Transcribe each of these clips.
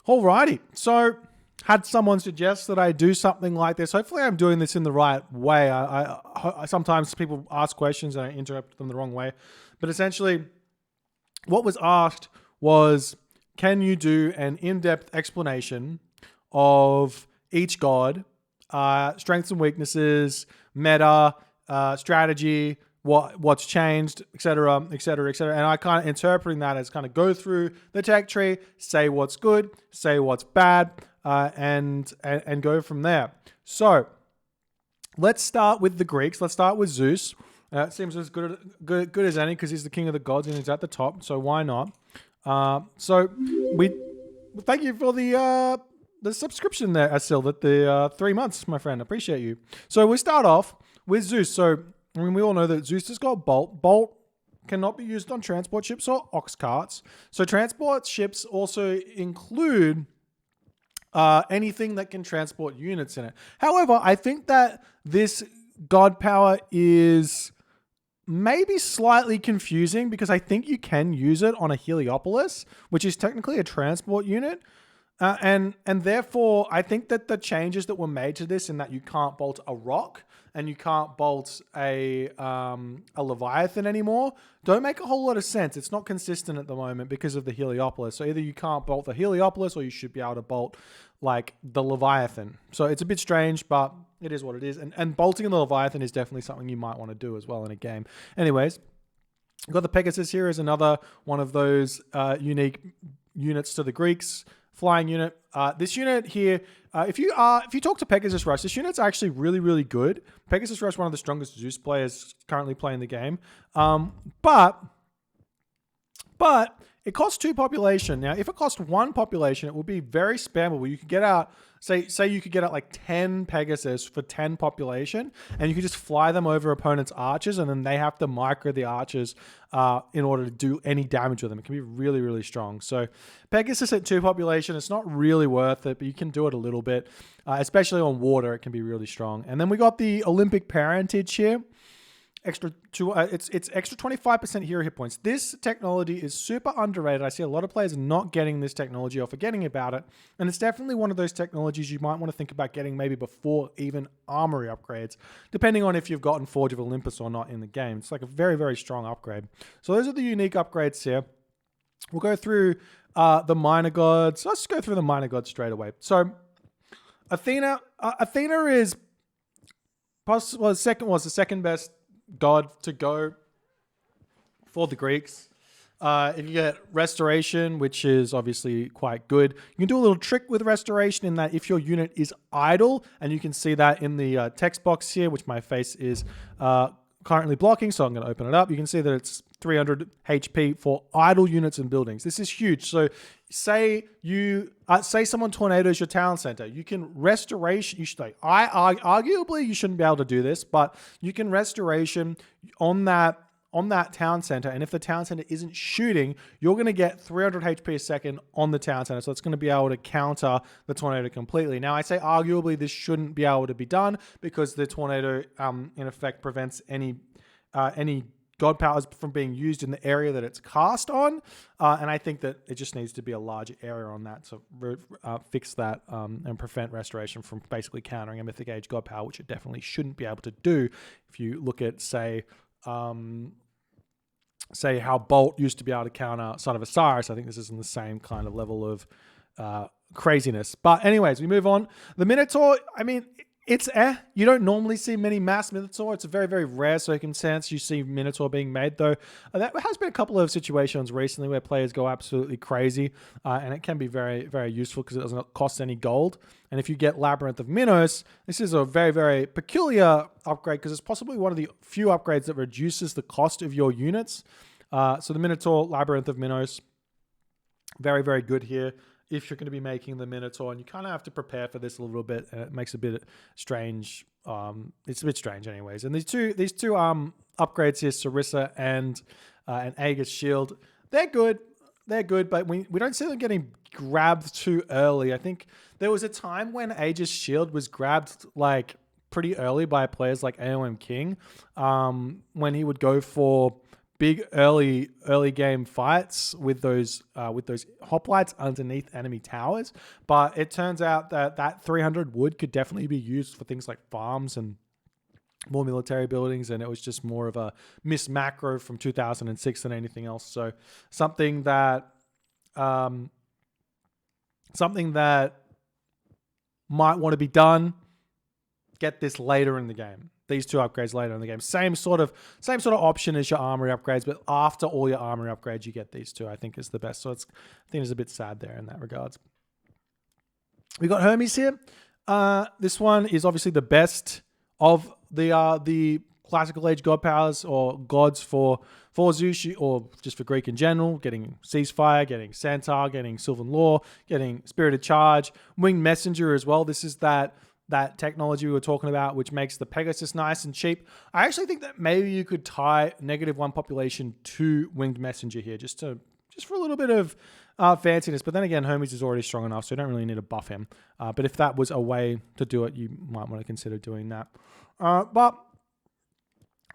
Alrighty, so had someone suggest that I do something like this. Hopefully I'm doing this in the right way. I sometimes people ask questions and I interrupt them the wrong way. But essentially, what was asked was, can you do an in-depth explanation of each god, strengths and weaknesses, meta, strategy, what's changed, etc., etc., etc. And I kind of interpreting that as kind of go through the tech tree, say what's good, say what's bad, and go from there. So let's start with the Greeks. Let's start with Zeus. It seems as good as any because he's the king of the gods and he's at the top. So why not? So we thank you for the subscription there, Asil. That the 3 months, my friend. Appreciate you. So we start off with Zeus. So I mean, we all know that Zeus has got Bolt. Bolt cannot be used on transport ships or ox carts. So transport ships also include anything that can transport units in it. However, I think that this god power is maybe slightly confusing because I think you can use it on a Heliopolis, which is technically a transport unit. And therefore, I think that the changes that were made to this in that you can't bolt a rock and you can't bolt a Leviathan anymore don't make a whole lot of sense. It's not consistent at the moment because of the Heliopolis. So either you can't bolt the Heliopolis or you should be able to bolt like the Leviathan. So it's a bit strange, but it is what it is. And bolting the Leviathan is definitely something you might want to do as well in a game. Anyways, we've got the Pegasus here as another one of those unique units to the Greeks. Flying unit. This unit here, if you talk to Pegasus Rush, this unit's actually really, really good. Pegasus Rush, one of the strongest Zeus players currently playing the game. But it costs 2 population. Now, if it cost 1 population, it would be very spammable. You could get out, say you could get out like 10 Pegasus for 10 population, and you could just fly them over opponents' archers, and then they have to micro the archers in order to do any damage with them. It can be really, really strong. So Pegasus at 2 population, it's not really worth it, but you can do it a little bit, especially on water. It can be really strong. And then we got the Olympic parentage here. It's extra 25% hero hit points. This technology is super underrated. I see a lot of players not getting this technology or forgetting about it. And it's definitely one of those technologies you might want to think about getting maybe before even armory upgrades, depending on if you've gotten Forge of Olympus or not in the game. It's like a very, very strong upgrade. So those are the unique upgrades here. We'll go through the minor gods. Let's go through the minor gods straight away. So Athena is the second best god to go for the Greeks. If you get restoration, which is obviously quite good, you can do a little trick with restoration in that if your unit is idle, and you can see that in the text box here, which my face is currently blocking, so I'm going to open it up. You can see that it's 300 HP for idle units and buildings. This is huge. So say someone tornadoes your town center, you can restoration. You should arguably you shouldn't be able to do this, but you can restoration on that town center, and if the town center isn't shooting, you're going to get 300 HP a second on the town center, so it's going to be able to counter the tornado completely. Now, I say arguably this shouldn't be able to be done because the tornado, in effect, prevents any god powers from being used in the area that it's cast on, and I think that it just needs to be a larger area on that to fix that and prevent restoration from basically countering a Mythic Age god power, which it definitely shouldn't be able to do. If you look at, say how Bolt used to be able to counter Son of Osiris, I think this is in the same kind of level of craziness. But anyways, we move on. The Minotaur, I mean, it's you don't normally see many mass Minotaur. It's a very, very rare circumstance you see Minotaur being made, though. There has been a couple of situations recently where players go absolutely crazy, and it can be very, very useful because it doesn't cost any gold. And if you get Labyrinth of Minos, this is a very, very peculiar upgrade because it's possibly one of the few upgrades that reduces the cost of your units. So the Minotaur, Labyrinth of Minos, very, very good here. If you're going to be making the Minotaur, and you kind of have to prepare for this a little bit, and it makes a bit strange. It's a bit strange, anyways. And these two upgrades here, Sarissa and Aegis Shield, they're good. They're good, but we don't see them getting grabbed too early. I think there was a time when Aegis Shield was grabbed like pretty early by players like AOM King, when he would go for big early game fights with those hoplites underneath enemy towers. But it turns out that 300 wood could definitely be used for things like farms and more military buildings, and it was just more of a missed macro from 2006 than anything else. So something that might want to be done, get this later in the game. These two upgrades later in the game. Same sort of option as your armory upgrades, but after all your armory upgrades, you get these two, I think is the best. So I think it's a bit sad there in that regards. We got Hermes here. This one is obviously the best of the classical age god powers or gods for Zeus, or just for Greek in general, getting Ceasefire, getting Centaur, getting Sylvan Law, getting Spirited Charge, Winged Messenger as well. This is that technology we were talking about, which makes the Pegasus nice and cheap. I actually think that maybe you could tie -1 population to Winged Messenger here, just for a little bit of fanciness. But then again, Hermes is already strong enough, so you don't really need to buff him. But if that was a way to do it, you might want to consider doing that. But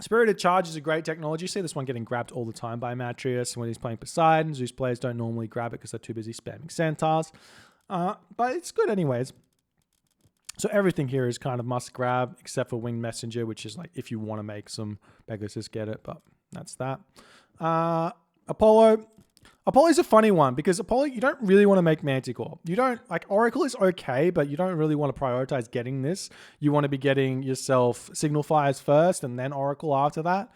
Spirited Charge is a great technology. You see this one getting grabbed all the time by Matreus when he's playing Poseidon. Zeus players don't normally grab it because they're too busy spamming Centaurs. But it's good anyways. So everything here is kind of must grab, except for Winged Messenger, which is like if you want to make some Pegasus, get it. But that's that. Apollo is a funny one because Apollo, you don't really want to make Manticore. You don't, like, Oracle is okay, but you don't really want to prioritize getting this. You want to be getting yourself Signal Fires first and then Oracle after that.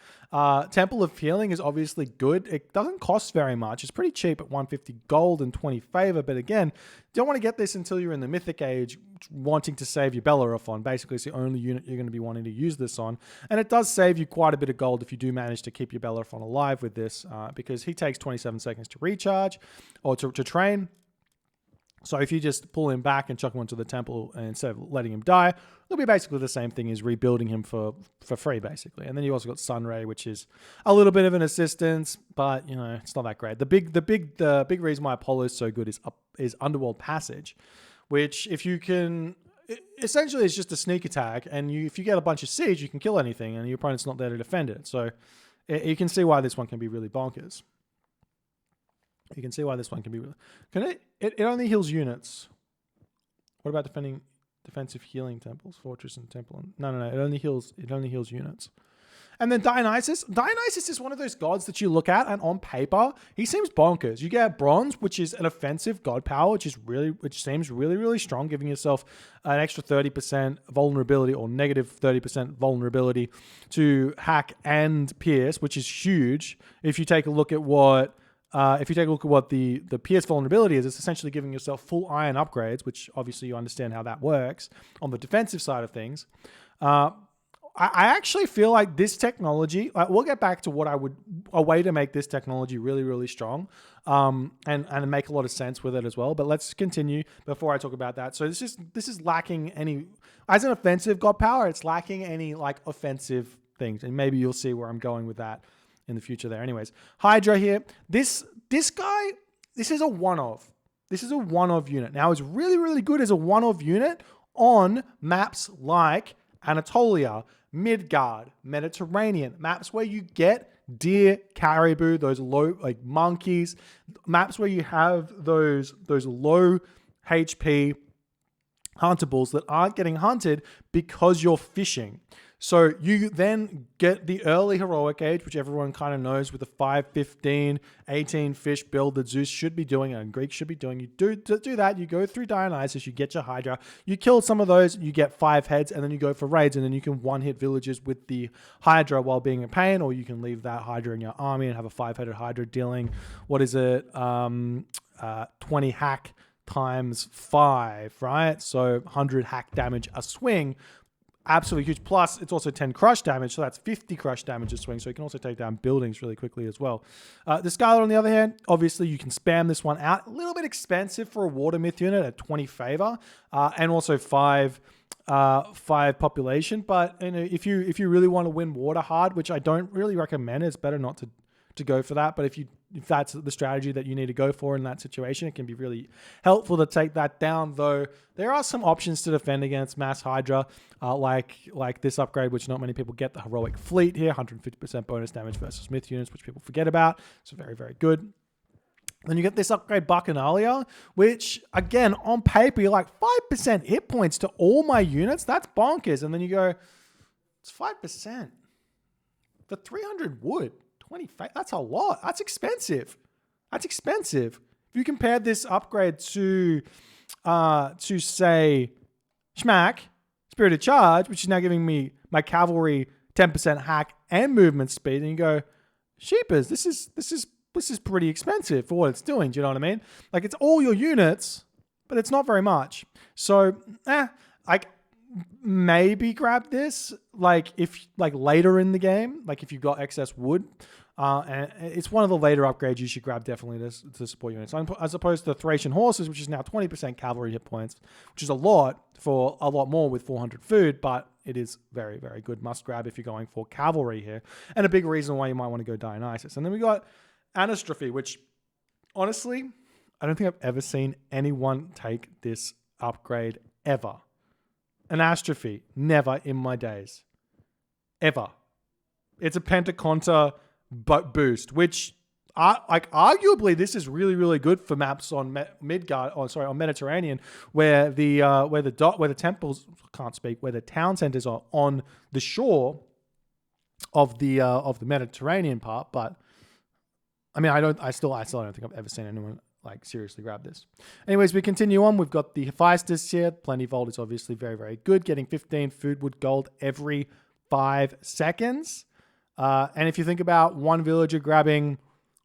Temple of Healing is obviously good. It doesn't cost very much. It's pretty cheap at 150 gold and 20 favor. But again, you don't want to get this until you're in the Mythic Age wanting to save your Bellerophon. Basically, it's the only unit you're going to be wanting to use this on. And it does save you quite a bit of gold if you do manage to keep your Bellerophon alive with this, because he takes 27 seconds to recharge or to train. So if you just pull him back and chuck him onto the temple and instead of letting him die, it'll be basically the same thing as rebuilding him for free, basically. And then you also got Sunray, which is a little bit of an assistance, but you know, it's not that great. The big reason why Apollo is so good is Underworld Passage, which if you can, essentially it's just a sneak attack, and if you get a bunch of siege, you can kill anything, and your opponent's not there to defend it. So you can see why this one can be really bonkers. You can see why this one can be really... It only heals units. What about defensive healing temples, fortress and temple? No. It only heals units. And then Dionysus. Dionysus is one of those gods that you look at, and on paper, he seems bonkers. You get Bronze, which is an offensive god power, which seems really, really strong, giving yourself an extra 30% vulnerability or negative 30% vulnerability to hack and pierce, which is huge. If you take a look at what the Pierce vulnerability is, it's essentially giving yourself full iron upgrades, which obviously you understand how that works on the defensive side of things. I actually feel like this technology, we'll get back to a way to make this technology really, really strong, and make a lot of sense with it as well. But let's continue before I talk about that. So this is lacking any, as an offensive god power, it's lacking any like offensive things, and maybe you'll see where I'm going with that in the future there. Anyways, Hydra here. This guy, this is a one-of. This is a one-of unit. Now, it's really, really good as a one-of unit on maps like Anatolia, Midgard, Mediterranean, maps where you get deer, caribou, those low, like monkeys, maps where you have those low HP huntables that aren't getting hunted because you're fishing. So you then get the early heroic age, which everyone kind of knows with the 5, 15, 18 fish build that Zeus should be doing and Greeks should be doing. You do that, you go through Dionysus, you get your Hydra, you kill some of those, you get 5 heads, and then you go for raids, and then you can one-hit villages with the Hydra while being in pain, or you can leave that Hydra in your army and have a 5-headed Hydra dealing, 20 hack times 5, right? So 100 hack damage a swing. Absolutely huge. Plus, it's also 10 crush damage, so that's 50 crush damage a swing, so you can also take down buildings really quickly as well. The Scarlet, on the other hand, obviously you can spam this one out. A little bit expensive for a Water Myth unit at 20 favor, and also 5 population. But you know, if you really want to win water hard, which I don't really recommend, it's better not to to go for that. But if that's the strategy that you need to go for in that situation, it can be really helpful to take that down. Though there are some options to defend against Mass Hydra, like this upgrade, which not many people get. The Heroic Fleet here, 150% bonus damage versus Myth units, which people forget about. It's very, very good. Then you get this upgrade Bacchanalia, which again, on paper, you're like 5% hit points to all my units. That's bonkers. And then you go, it's 5% for 300 wood. 20, that's a lot. That's expensive. That's expensive. If you compare this upgrade to say, Schmack, Spirited Charge, which is now giving me my cavalry 10% hack and movement speed, and you go, sheepers, this is pretty expensive for what it's doing. Do you know what I mean? Like, it's all your units, but it's not very much. So, like, maybe grab this, like, if, like, later in the game, like, if you've got excess wood, and it's one of the later upgrades you should grab definitely to support units. As opposed to the Thracian Horses, which is now 20% cavalry hit points, which is a lot more with 400 food, but it is very, very good must grab if you're going for cavalry here. And a big reason why you might want to go Dionysus. And then we got Anastrophe, which honestly, I don't think I've ever seen anyone take this upgrade ever. Anastrophe, never in my days. Ever. It's a Pentaconta boost, which arguably this is really, really good for maps on on Mediterranean, where the temples where the town centers are on the shore of the Mediterranean part. But I mean, I still don't think I've ever seen anyone like seriously grab this. Anyways, we continue on. We've got the Hephaestus here. Plentyvault is obviously very, very good, getting 15 food wood gold every 5 seconds. And if you think about one villager grabbing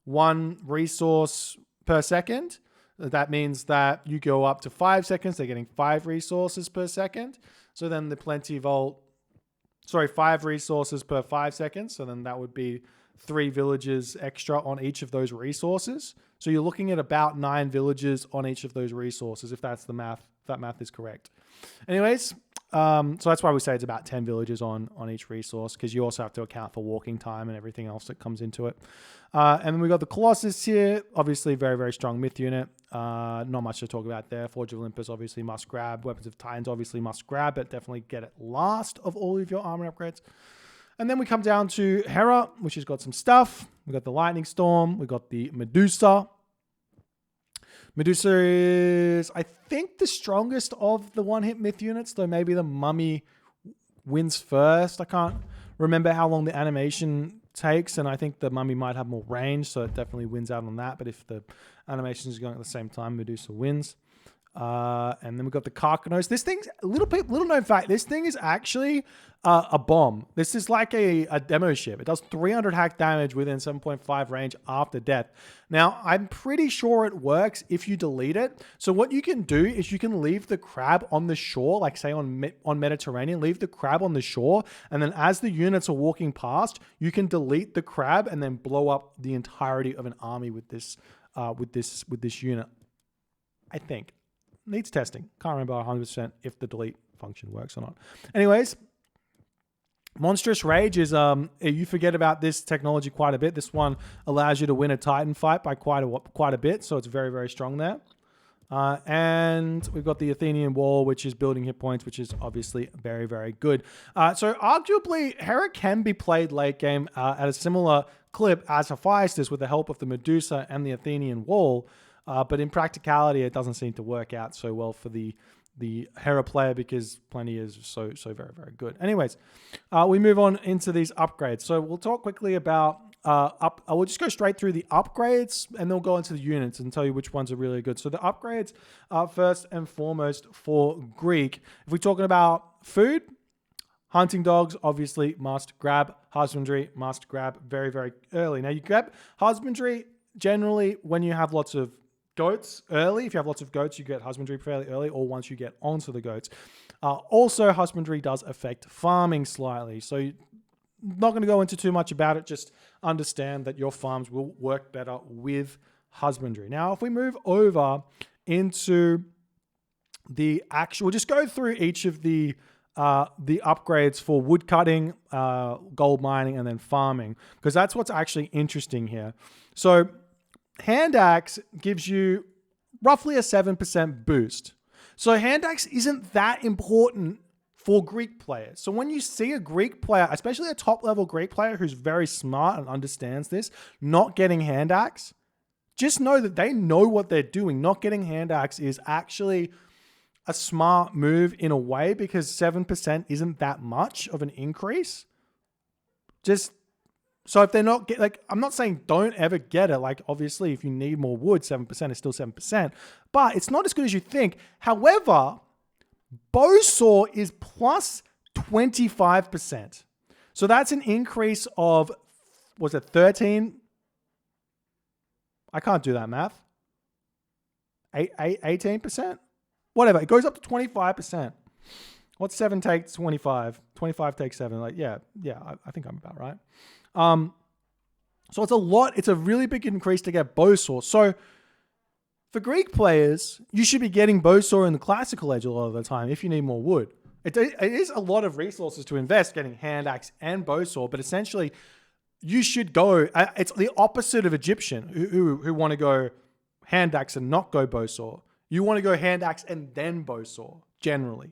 1 resource per second, that means that you go up to 5 seconds, they're getting 5 resources per second. So then the Plentyvault, 5 resources per 5 seconds. So then that would be 3 villages extra on each of those resources. So you're looking at about 9 villages on each of those resources, if that's the math, if that math is correct. Anyways, so that's why we say it's about 10 villages on each resource, because you also have to account for walking time and everything else that comes into it. And then we got the Colossus here, obviously very, very strong myth unit. Not much to talk about there. Forge of Olympus obviously must grab. Weapons of Titans obviously must grab, but definitely get it last of all of your armor upgrades. And then we come down to Hera, which has got some stuff. We got the Lightning Storm. We got the Medusa. Medusa is, I think, the strongest of the one-hit myth units, though maybe the Mummy wins first. I can't remember how long the animation takes, and I think the Mummy might have more range, so it definitely wins out on that. But if the animation is going at the same time, Medusa wins. And then we've got the Karkanos. This thing's little known fact. This thing is actually a bomb. This is like a demo ship. It does 300 hack damage within 7.5 range after death. Now, I'm pretty sure it works if you delete it. So what you can do is you can leave the crab on the shore, like say on Mediterranean, leave the crab on the shore. And then as the units are walking past, you can delete the crab and then blow up the entirety of an army with this unit. I think. Needs testing. Can't remember 100% if the delete function works or not. Anyways, Monstrous Rage is, you forget about this technology quite a bit. This one allows you to win a Titan fight by quite a bit, so it's very, very strong there. And we've got the Athenian Wall, which is building hit points, which is obviously very, very good. So arguably, Hera can be played late game at a similar clip as Hephaestus with the help of the Medusa and the Athenian Wall. But in practicality, it doesn't seem to work out so well for the Hera player because Plenty is so very, very good. Anyways, we move on into these upgrades. So we'll talk quickly about we'll just go straight through the upgrades and then we'll go into the units and tell you which ones are really good. So the upgrades are first and foremost for Greek. If we're talking about food, hunting dogs obviously must grab. Husbandry must grab very, very early. Now you grab husbandry generally when you have lots of goats early. If you have lots of goats, you get husbandry fairly early, or once you get onto the goats. Also, husbandry does affect farming slightly. So I'm not going to go into too much about it. Just understand that your farms will work better with husbandry. Now, if we move over into the actual, we'll just go through each of the the upgrades for wood cutting, gold mining, and then farming, because that's what's actually interesting here. So hand axe gives you roughly a 7% boost. So hand axe isn't that important for Greek players. So when you see a Greek player, especially a top level Greek player who's very smart and understands this, not getting hand axe, just know that they know what they're doing. Not getting hand axe is actually a smart move in a way, because 7% isn't that much of an increase. Just so if they're not I'm not saying don't ever get it. Like, obviously, if you need more wood, 7% is still 7%, but it's not as good as you think. However, Bowsaw is plus 25%. So that's an increase of, was it 13? I can't do that math. 18%? Whatever. It goes up to 25%. What's 7 take 25? 25 take 7. Like, yeah, I think I'm about right. So it's a lot. It's a really big increase to get Bowsaw. So for Greek players, you should be getting Bowsaw in the classical edge a lot of the time if you need more wood. It is a lot of resources to invest getting hand axe and Bowsaw, but essentially you should go. It's the opposite of Egyptian who want to go hand axe and not go Bowsaw. You want to go hand axe and then Bowsaw generally.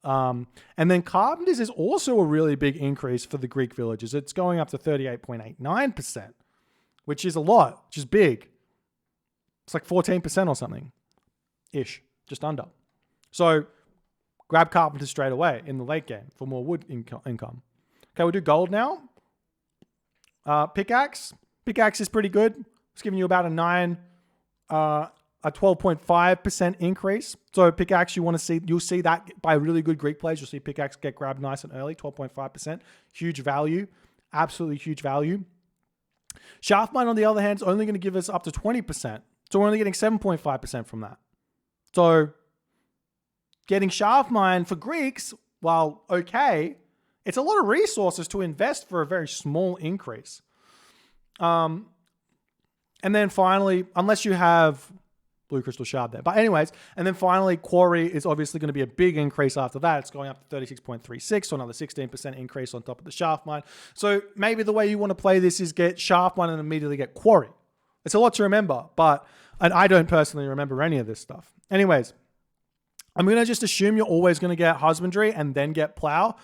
And then Carpenters is also a really big increase for the Greek villagers. It's going up to 38.89%, which is a lot, which is big. It's like 14% or something ish, just under. So grab Carpenters straight away in the late game for more wood income. Okay, we'll do gold now. Pickaxe. Pickaxe is pretty good. It's giving you about a 12.5% increase. So pickaxe, you'll see that by really good Greek players. You'll see pickaxe get grabbed nice and early, 12.5%. Huge value, absolutely huge value. Shaftmine, on the other hand, is only going to give us up to 20%. So we're only getting 7.5% from that. So getting Shaftmine for Greeks, while okay, it's a lot of resources to invest for a very small increase. And then finally, unless you have Blue Crystal Shard there. But anyways, and then finally, Quarry is obviously going to be a big increase after that. It's going up to 36.36, so another 16% increase on top of the Shaftmine. So maybe the way you want to play this is get Shaftmine and immediately get Quarry. It's a lot to remember, and I don't personally remember any of this stuff. Anyways, I'm going to just assume you're always going to get Husbandry and then get Plow.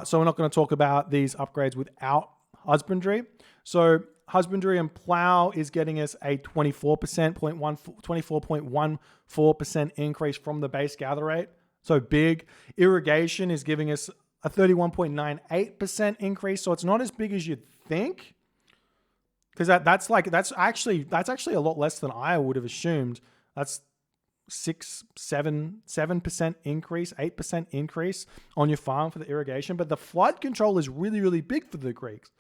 So we're not going to talk about these upgrades without Husbandry. So Husbandry and Plow is getting us a 24.14% increase from the base gather rate. So big. Irrigation is giving us a 31.98% increase. So it's not as big as you'd think. Because that's actually a lot less than I would have assumed. That's 7% increase, 8% increase on your farm for the irrigation. But the flood control is really, really big for the Greeks.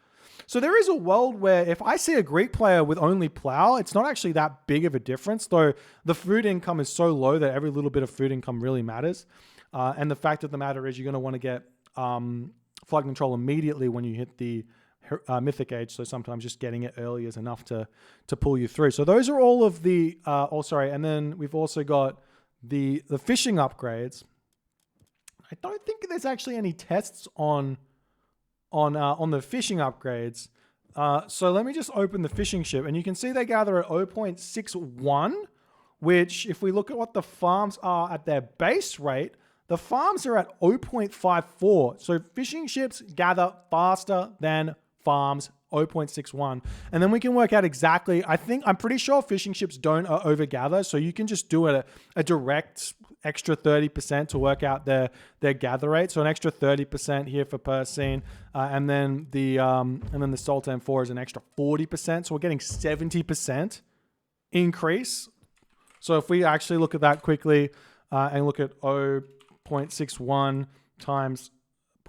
So there is a world where if I see a Greek player with only Plow, it's not actually that big of a difference, though the food income is so low that every little bit of food income really matters. And the fact of the matter is you're going to want to get flood control immediately when you hit the Mythic Age, so sometimes just getting it early is enough to pull you through. So those are all of the, and then we've also got the fishing upgrades. I don't think there's actually any tests on the fishing upgrades. So let me just open the fishing ship, and you can see they gather at 0.61, which if we look at what the farms are at their base rate, the farms are at 0.54. So fishing ships gather faster than farms, 0.61. And then we can work out exactly, I'm pretty sure fishing ships don't overgather. So you can just do a direct extra 30% to work out their gather rate. So an extra 30% here for Persine. And then the Sultan 4 is an extra 40%. So we're getting 70% increase. So if we actually look at that quickly and look at 0.61 times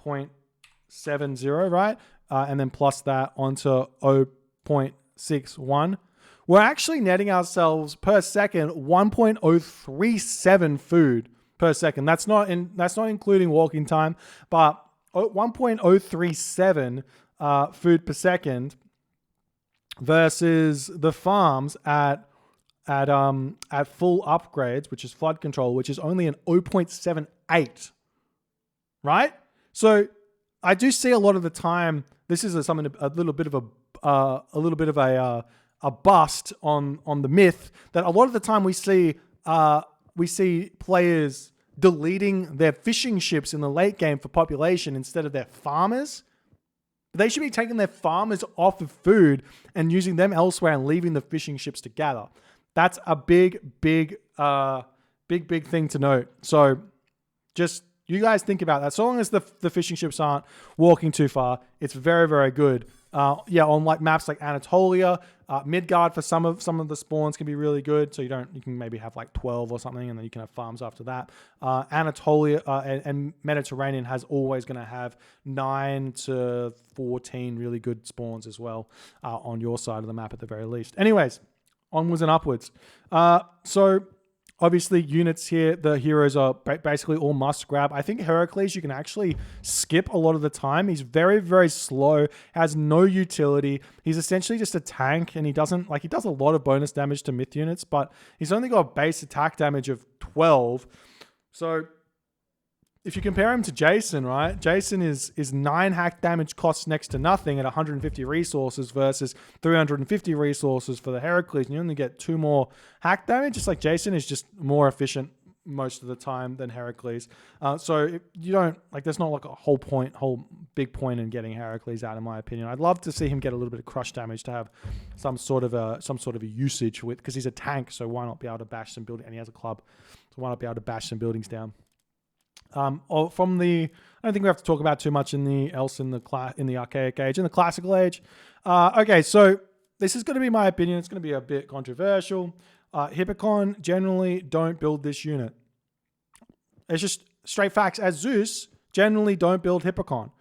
0.70, right? And then plus that onto 0.61. We're actually netting ourselves per second 1.037 food per second. That's not including walking time, but 1.037 food per second versus the farms at full upgrades, which is flood control, which is only an 0.78. Right? So I do see a lot of the time. This is a little bit of a bust on the myth that a lot of the time we see players deleting their fishing ships in the late game for population instead of their farmers. They should be taking their farmers off of food and using them elsewhere and leaving the fishing ships to gather. That's a big thing to note. So just you guys think about that. So long as the fishing ships aren't walking too far, it's very, very good. On like maps like Anatolia, Midgard for some of the spawns can be really good. So you can maybe have like 12 or something, and then you can have farms after that. Anatolia and Mediterranean has always going to have 9 to 14 really good spawns as well on your side of the map at the very least. Anyways, onwards and upwards. So obviously, units here, the heroes are basically all must grab. I think Heracles, you can actually skip a lot of the time. He's very, very slow, has no utility. He's essentially just a tank, and he does a lot of bonus damage to myth units, but he's only got base attack damage of 12. So if you compare him to Jason, right? Jason is 9 hack damage costs next to nothing at 150 resources versus 350 resources for the Heracles, and you only get 2 more hack damage. Just like Jason is just more efficient most of the time than Heracles. So you don't there's not like a whole big point in getting Heracles out, in my opinion. I'd love to see him get a little bit of crush damage to have some sort of a usage with, because he's a tank. So why not be able to bash some building? And he has a club, so why not be able to bash some buildings down? I don't think we have to talk about too much in the archaic age. In the classical age, okay, so this is going to be my opinion. It's going to be a bit controversial. Hippikon generally don't build this unit. It's just straight facts. As Zeus, generally don't build Hippikon.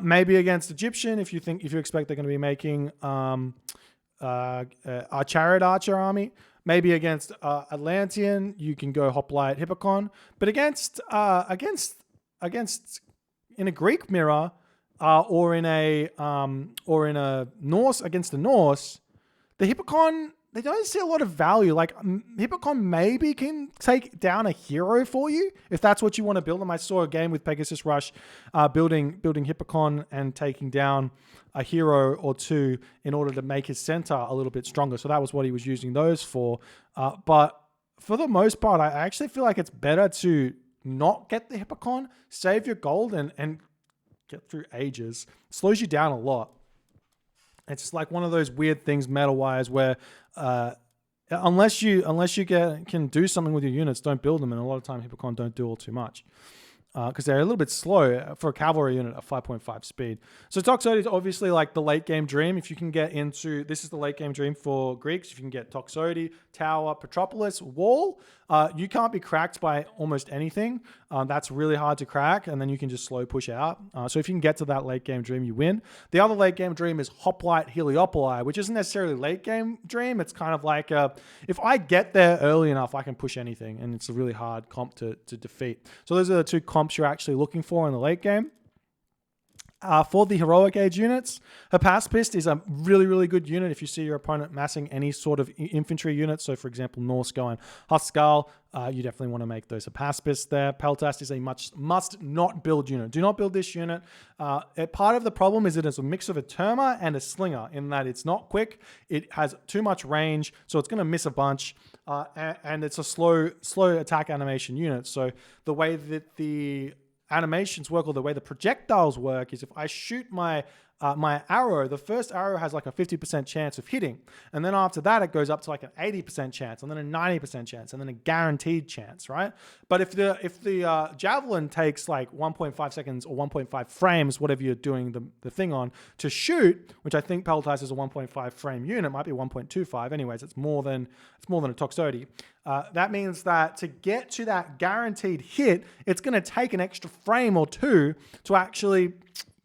Maybe against Egyptian, if you expect they're going to be making a chariot archer army. Maybe against Atlantean, you can go Hoplite Hippikon. But against in a Greek mirror or in a Norse, against the Norse, the Hippikon, they don't see a lot of value. Like Hippikon maybe can take down a hero for you if that's what you want to build them. I saw a game with Pegasus Rush building Hippikon and taking down a hero or two in order to make his center a little bit stronger. So that was what he was using those for. But for the most part, I actually feel like it's better to not get the Hippikon, save your gold and get through ages. It slows you down a lot. It's like one of those weird things meta-wise where unless you can do something with your units, don't build them. And a lot of time Hippikon don't do all too much because they're a little bit slow for a cavalry unit at 5.5 speed. So Toxotes is obviously like the late game dream. If you can get into, this is the late game dream for Greeks. If you can get Toxotes, Tower, Petropolis, Wall, you can't be cracked by almost anything. That's really hard to crack, and then you can just slow push out. So if you can get to that late game dream, you win. The other late game dream is Hoplite Heliopoli, which isn't necessarily late game dream. It's kind of like if I get there early enough, I can push anything, and it's a really hard comp to defeat. So those are the 2 comps you're actually looking for in the late game. For the heroic age units, Hypaspist is a really, really good unit if you see your opponent massing any sort of infantry unit. So, for example, Norse going Huskal, you definitely want to make those Hypaspist there. Peltast is a must not build unit. Do not build this unit. Part of the problem is it is a mix of a Terma and a Slinger in that it's not quick. It has too much range, so it's going to miss a bunch. And it's a slow attack animation unit. So the way that the animations work, or the way the projectiles work, is if I shoot my arrow, the first arrow has like a 50% chance of hitting, and then after that it goes up to like an 80% chance, and then a 90% chance, and then a guaranteed chance, right? But if the javelin takes like 1.5 seconds or 1.5 frames, whatever you're doing the thing on, to shoot, which I think Peltast is a 1.5 frame unit, might be 1.25. Anyways, it's more than a Toxotes. That means that to get to that guaranteed hit, it's going to take an extra frame or 2 to actually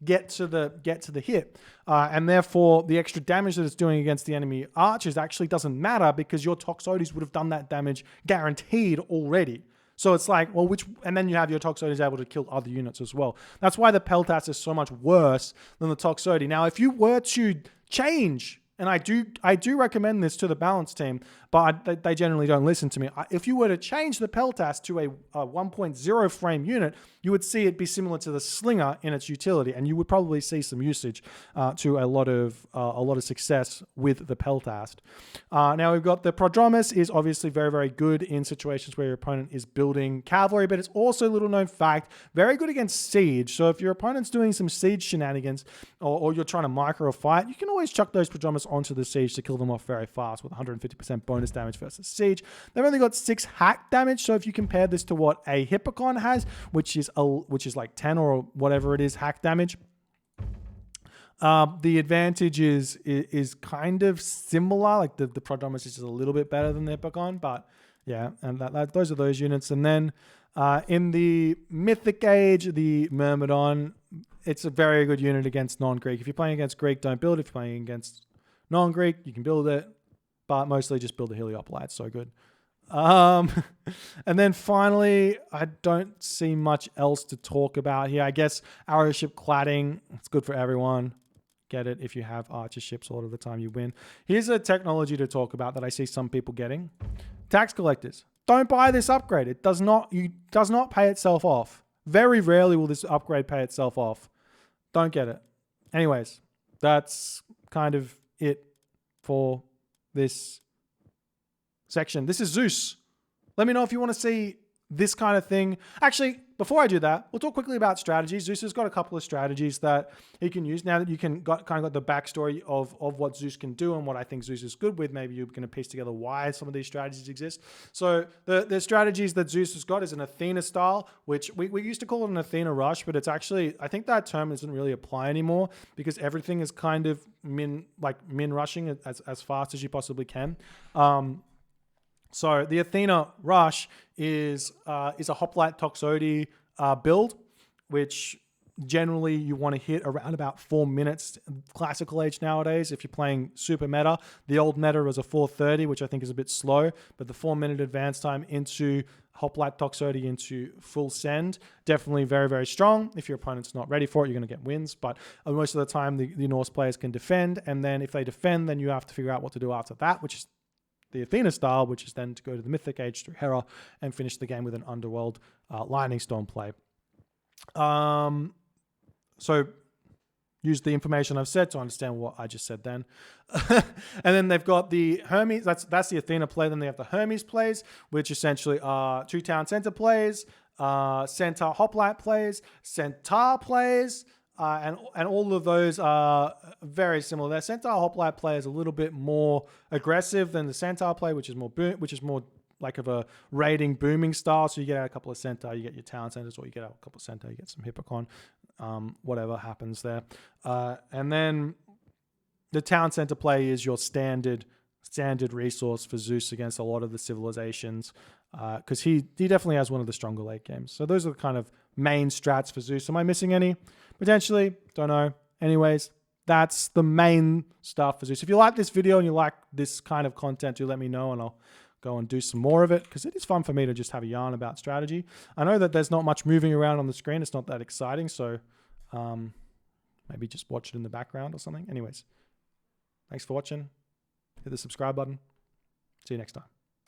get to the hit, and therefore the extra damage that it's doing against the enemy archers actually doesn't matter because your Toxotes would have done that damage guaranteed already. So it's like, well, and then you have your Toxotes able to kill other units as well. That's why the Peltast is so much worse than the Toxotes. Now, if you were to change and I do recommend this to the balance team, but they generally don't listen to me. If you were to change the Peltas to a 1.0 frame unit, you would see it be similar to the Slinger in its utility, and you would probably see some usage to a lot of success with the Peltas. Now we've got the Prodromus is obviously very, very good in situations where your opponent is building cavalry, but it's also a little known fact, very good against siege. So if your opponent's doing some siege shenanigans or you're trying to micro a fight, you can always chuck those Prodromus onto the siege to kill them off very fast with 150% bonus damage versus siege. They've only got 6 hack damage, so if you compare this to what a Hippocon has, which is like 10 or whatever it is hack damage, the advantage is kind of similar. Like the Prodromus is just a little bit better than the Hippocon, but yeah, and those are those units. And then in the Mythic Age, the Myrmidon, it's a very good unit against non-Greek. If you're playing against Greek, don't build it. If you're playing against non-Greek, you can build it, but mostly just build a Heliopolite. It's so good. And then finally, I don't see much else to talk about here. I guess Arrowship Cladding, it's good for everyone. Get it. If you have archer ships, a lot of the time you win. Here's a technology to talk about that I see some people getting. Tax collectors. Don't buy this upgrade. It does not pay itself off. Very rarely will this upgrade pay itself off. Don't get it. Anyways, that's kind of it for this section. This is Zeus. Let me know if you want to see this kind of thing. Actually, before I do that, we'll talk quickly about strategies. Zeus has got a couple of strategies that he can use. Now that you kind of got the backstory of what Zeus can do and what I think Zeus is good with, maybe you're going to piece together why some of these strategies exist. So the strategies that Zeus has got is an Athena style, which we used to call it an Athena rush, but it's actually, I think that term doesn't really apply anymore because everything is kind of min rushing as fast as you possibly can. So the Athena Rush is a Hoplite Toxotes build, which generally you want to hit around about 4 minutes. Classical Age nowadays, if you're playing super meta, the old meta was a 4:30, which I think is a bit slow, but the 4 minute advance time into Hoplite Toxotes into full send, definitely very, very strong. If your opponent's not ready for it, you're going to get wins, but most of the time the Norse players can defend, and then if they defend, then you have to figure out what to do after that, which is the Athena style, which is then to go to the Mythic Age through Hera and finish the game with an Underworld Lightning Storm play. So use the information I've said to understand what I just said then. And then they've got the Hermes, that's the Athena play. Then they have the Hermes plays, which essentially are 2 town center plays, Centaur Hoplite plays, Centaur plays, and all of those are very similar. Their Centaur Hoplite play is a little bit more aggressive than the Centaur play, which is more like of a raiding, booming style. So you get out a couple of Centaur, you get your town centers, or you get out a couple of Centaur, you get some Hippocon, whatever happens there. And then the town center play is your standard resource for Zeus against a lot of the civilizations, because he definitely has one of the stronger late games. So those are the kind of main strats for Zeus. Am I missing any? Potentially, don't know. Anyways, that's the main stuff for Zeus. If you like this video and you like this kind of content, do let me know and I'll go and do some more of it, because it is fun for me to just have a yarn about strategy. I know that there's not much moving around on the screen. It's not that exciting, so maybe just watch it in the background or something. Anyways, thanks for watching. Hit the subscribe button. See you next time.